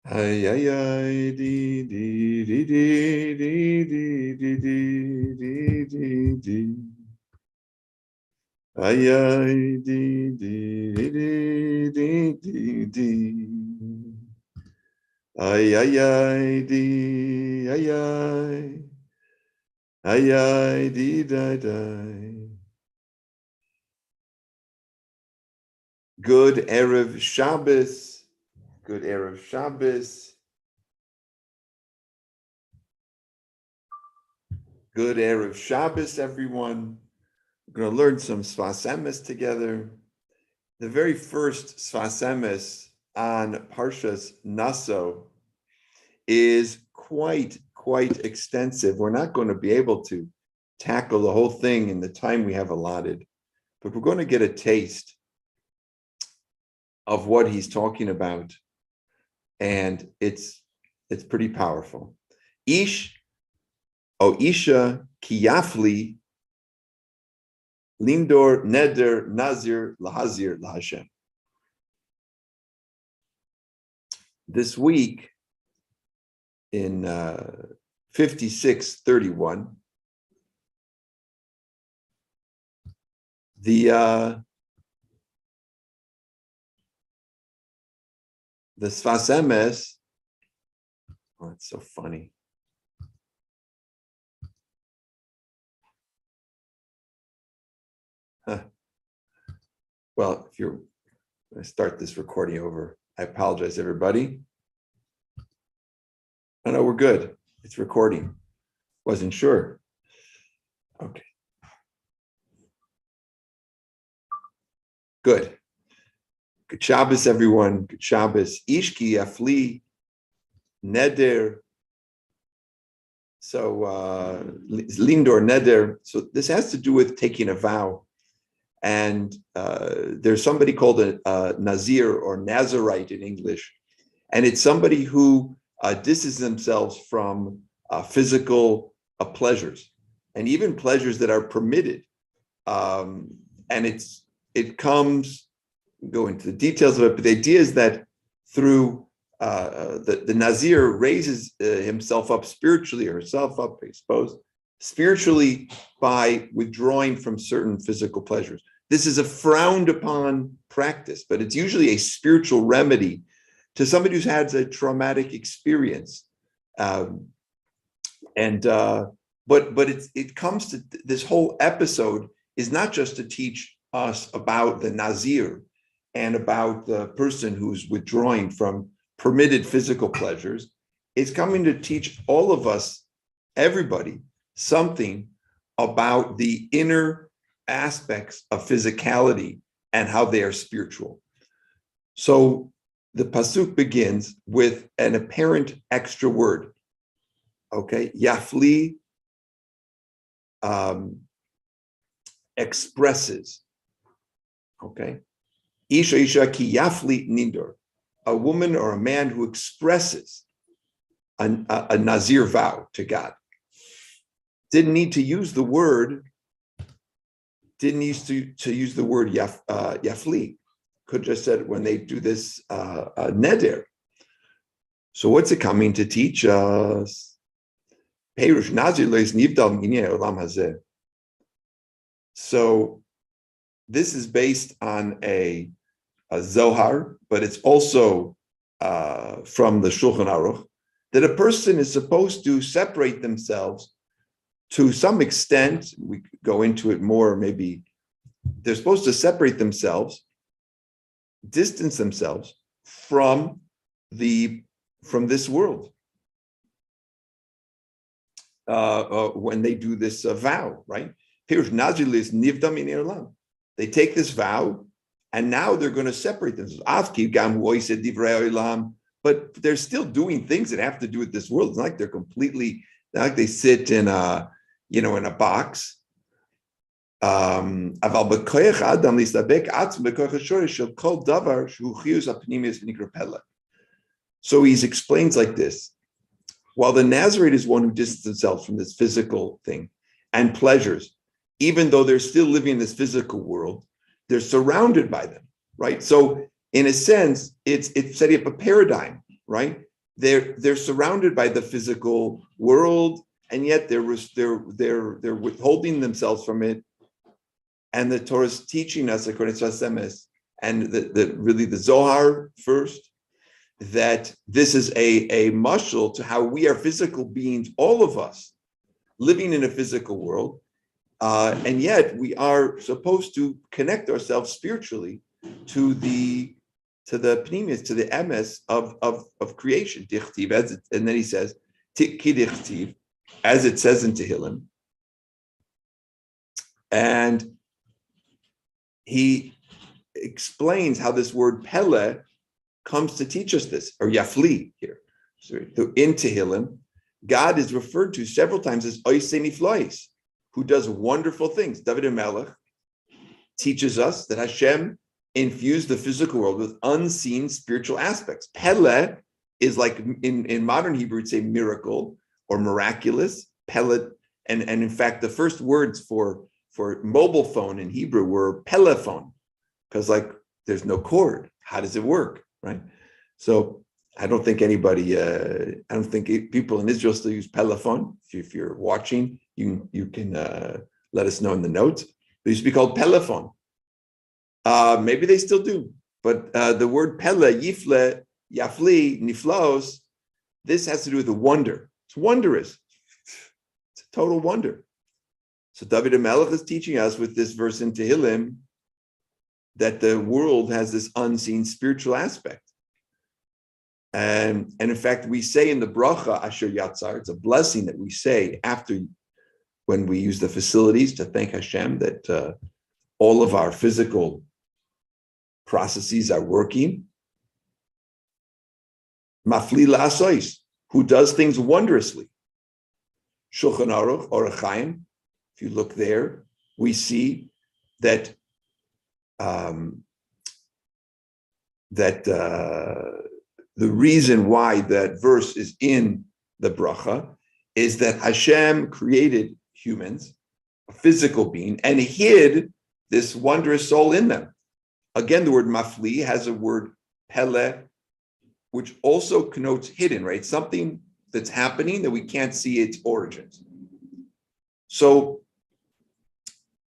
Ay, ay, ay, di, di, di, di, di, di, di, di, di, di, di. Ay, ay, di, di, di, di, di, di. Ay, ay, ay, di, ay, ay. Ay, ay, di, di, di. Good Erev Shabbos. Good Erev Shabbos. Good Erev Shabbos, everyone. We're going to learn some Sfas Emes together. The very first Sfas Emes on Parshas Naso is quite extensive. We're not going to be able to tackle the whole thing in the time we have allotted, but we're going to get a taste of what he's talking about, and it's pretty powerful. Ish o isha kiyafli lindor neder nazir lahazir lahashem. This week in 5631, the Sfas Emes, oh, it's so funny. Huh. Well, if you're going to start this recording over, I apologize, everybody. Oh, no, we're good. It's recording. Wasn't sure. Okay. Good. Good Shabbos, everyone. Good Shabbos. Ishki afli neder. So lindor neder. So this has to do with taking a vow. And there's somebody called a Nazir or Nazarite in English. And it's somebody who distances themselves from physical pleasures and even pleasures that are permitted. And it comes, go into the details of it, but the idea is that through the Nazir raises himself up spiritually, or herself up, I suppose, spiritually by withdrawing from certain physical pleasures. This is a frowned upon practice, but it's usually a spiritual remedy to somebody who's had a traumatic experience. But it comes to this whole episode is not just to teach us about the Nazir and about the person who's withdrawing from permitted physical pleasures. It's coming to teach all of us, everybody, something about the inner aspects of physicality and how they are spiritual. So the pasuk begins with an apparent extra word. Okay, yafli expresses. Okay, isha ki yafli nindor, a woman or a man who expresses a Nazir vow to God. Didn't need to use the word. Didn't need to use the word yafli. Could just said when they do this neder. So what's it coming to teach us? So this is based on a Zohar, but it's also from the Shulchan Aruch, that a person is supposed to separate themselves to some extent. We go into it more, maybe they're supposed to separate themselves, distance themselves from this world when they do this vow, right? They take this vow, and now they're going to separate themselves. But they're still doing things that have to do with this world. It's not like they're completely, not like they sit in a box. So he explains like this: while the Nazarite is one who distances himself from this physical thing and pleasures, even though they're still living in this physical world, they're surrounded by them, right? So in a sense, it's setting up a paradigm, right? they're surrounded by the physical world, and yet they're withholding themselves from it. And the Torah is teaching us, according to Emes, and really the Zohar first, that this is a mashal to how we are physical beings, all of us, living in a physical world, and yet we are supposed to connect ourselves spiritually to the pnimis, to the emes of creation. Dichtiv, and then he says, ki dichtiv, as it says in Tehillim, and he explains how this word pele comes to teach us this, or yafli here. So in Tehillim, God is referred to several times as Oisei Niflois, who does wonderful things. David Melech teaches us that Hashem infused the physical world with unseen spiritual aspects. Pele is like in modern Hebrew, it's a miracle or miraculous. Pele, and in fact, the first words for mobile phone in Hebrew were pelephone, because like there's no cord. How does it work, right? So I don't think anybody, I don't think people in Israel still use pelephone. If you're watching, you can let us know in the notes. It used to be called pelephone. Maybe they still do, but the word pele, yifle, yafli, niflaos, this has to do with the wonder. It's wondrous. It's a total wonder. So David HaMelech is teaching us with this verse in Tehillim that the world has this unseen spiritual aspect. And in fact, we say in the bracha, Asher Yatzar, it's a blessing that we say after, when we use the facilities to thank Hashem that all of our physical processes are working. Mafli la'asois, who does things wondrously. Shulchan Aruch, Orach Chaim, if you look there, we see that the reason why that verse is in the bracha is that Hashem created humans, a physical being, and hid this wondrous soul in them. Again, the word mafli has a word pele, which also connotes hidden, right? Something that's happening that we can't see its origins. So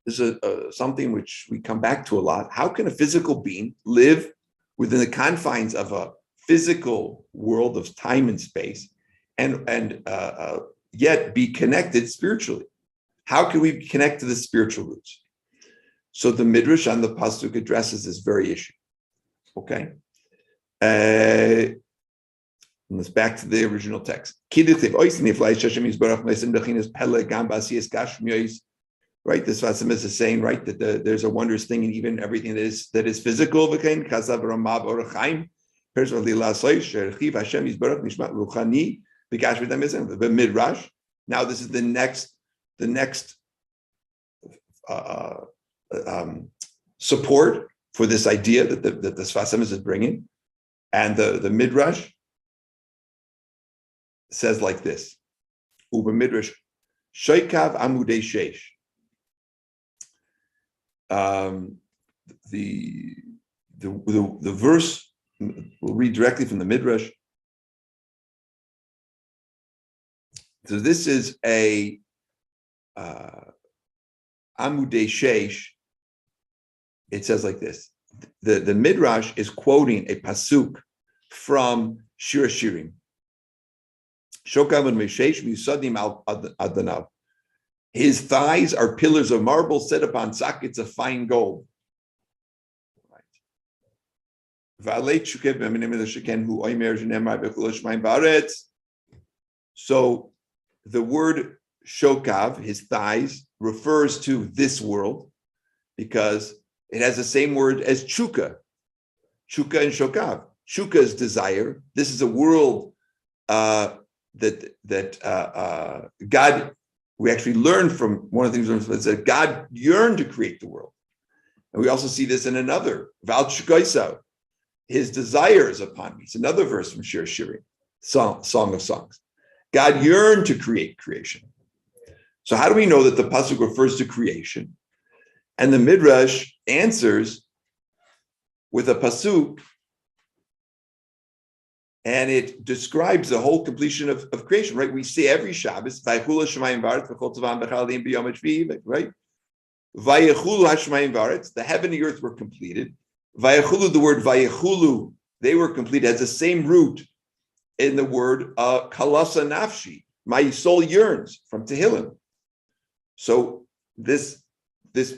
this is something which we come back to a lot. How can a physical being live within the confines of a physical world of time and space and yet be connected spiritually? How can we connect to the spiritual roots? So the Midrash on the Pasuk addresses this very issue. Okay. Let's back to the original text. Right, this Sfas is saying, right, that there's a wondrous thing in even everything that is physical. The Midrash. Now this is the next support for this idea that the Sfas is bringing, and the Midrash says like this: Uber Midrash, Shoikav Amudei Sheish. The verse, we'll read directly from the Midrash. So this is a Amudei Sheish. It says like this. The Midrash is quoting a pasuk from Shir Shirim. Shokav and Meshesh Musadim al Adanav. His thighs are pillars of marble set upon sockets of fine gold. Right. So the word shokav, his thighs, refers to this world because it has the same word as chuka. Chuka and shokav. Chuka is desire. This is a world that God. We actually learned from one of the things that God yearned to create the world. And we also see this in another, Val Shukaisau, his desire is upon me. It's another verse from Shir Shirim, Song of Songs. God yearned to create creation. So how do we know that the pasuk refers to creation? And the Midrash answers with a pasuk And it describes the whole completion of creation, right? We see every Shabbos, right? Vayechulu hashmayim v'aretz, the heaven and the earth were completed. Vayechulu, the word vayechulu, they were completed, has the same root in the word kalasa nafshi, my soul yearns, from Tehillim. So this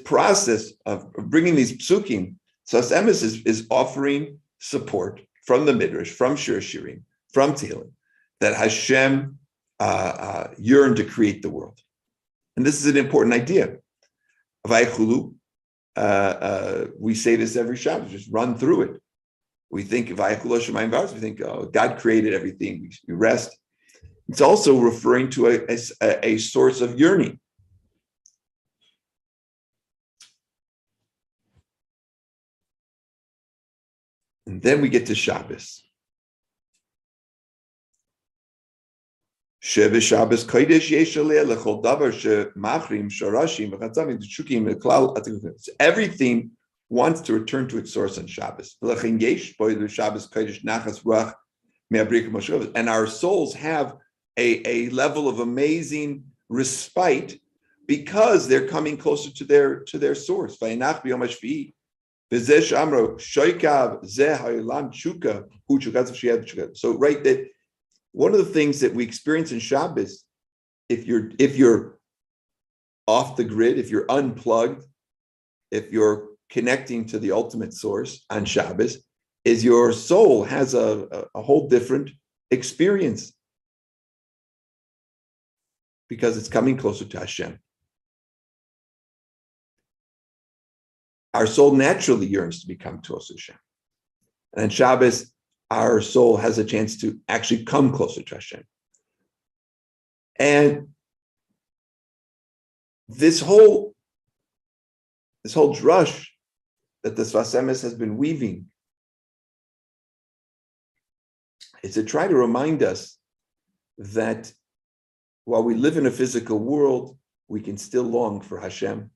process of bringing these psukim, Sfas Emes is offering support from the Midrash, from Shir Shirim, from Tehillim, that Hashem yearned to create the world. And this is an important idea. Vayechulu, we say this every Shabbos, just run through it. We think Vayechulu Shemayim V'aretz, we think, oh, God created everything, we rest. It's also referring to a source of yearning. And then we get to Shabbos. Shabbos kodesh yesh aleh lechol davar shemachrim sharashim v'chatzamim t'shukim v'klal. Everything wants to return to its source on Shabbos. V'lechin yesh boidu Shabbos kodesh nachas ruach me'abrik moshav. And our souls have a level of amazing respite because they're coming closer to their source. Vayinach b'yom hashvi'i. So right, that one of the things that we experience in Shabbos, if you're off the grid, if you're unplugged, if you're connecting to the ultimate source on Shabbos, is your soul has a whole different experience because it's coming closer to Hashem. Our soul naturally yearns to become closer to Hashem. And on Shabbos, our soul has a chance to actually come closer to Hashem. And this whole drush that the Sfas Emes has been weaving is to try to remind us that while we live in a physical world, we can still long for Hashem.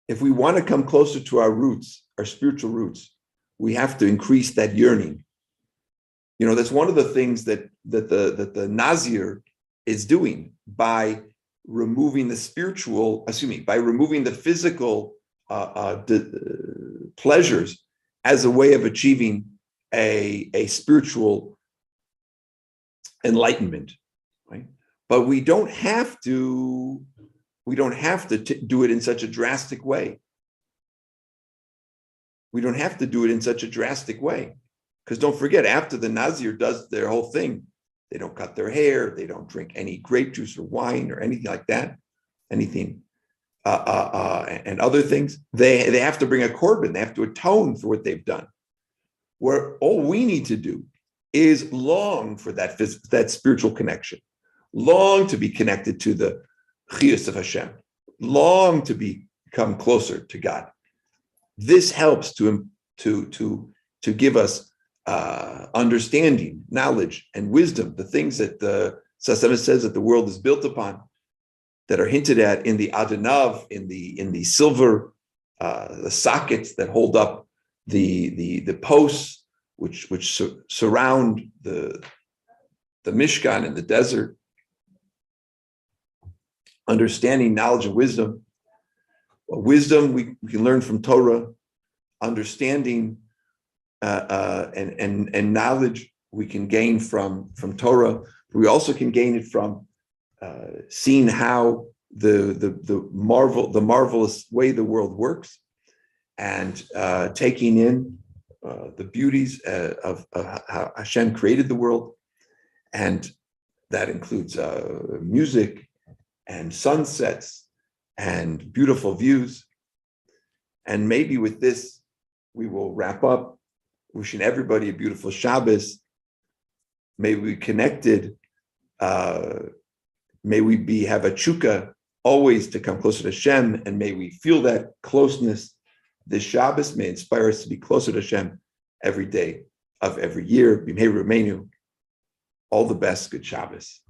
If we want to come closer to our roots, our spiritual roots, we have to increase that yearning. You know, that's one of the things that the Nazir is doing by removing the physical pleasures as a way of achieving a spiritual enlightenment, right? But we don't have to do it in such a drastic way. We don't have to do it in such a drastic way. Because don't forget, after the Nazir does their whole thing, they don't cut their hair, they don't drink any grape juice or wine or anything like that, and other things. They have to bring a korban, they have to atone for what they've done. Where all we need to do is long for that spiritual connection, long to be connected to the chiyus of Hashem, long to become closer to God. This helps to give us understanding, knowledge, and wisdom, the things that the Sfas Emes says that the world is built upon, that are hinted at in the Adanav, in the silver, the sockets that hold up the posts which surround the Mishkan in the desert. Understanding, knowledge, and wisdom. Well, wisdom we can learn from Torah. Understanding and knowledge we can gain from Torah. But we also can gain it from seeing how the marvelous way the world works, and taking in the beauties of how Hashem created the world, and that includes music and sunsets and beautiful views. And maybe with this, we will wrap up, wishing everybody a beautiful Shabbos. May we be connected. May we have a chukah always to come closer to Hashem, and may we feel that closeness. This Shabbos may inspire us to be closer to Hashem every day of every year. B'mei Rameinu. All the best. Good Shabbos.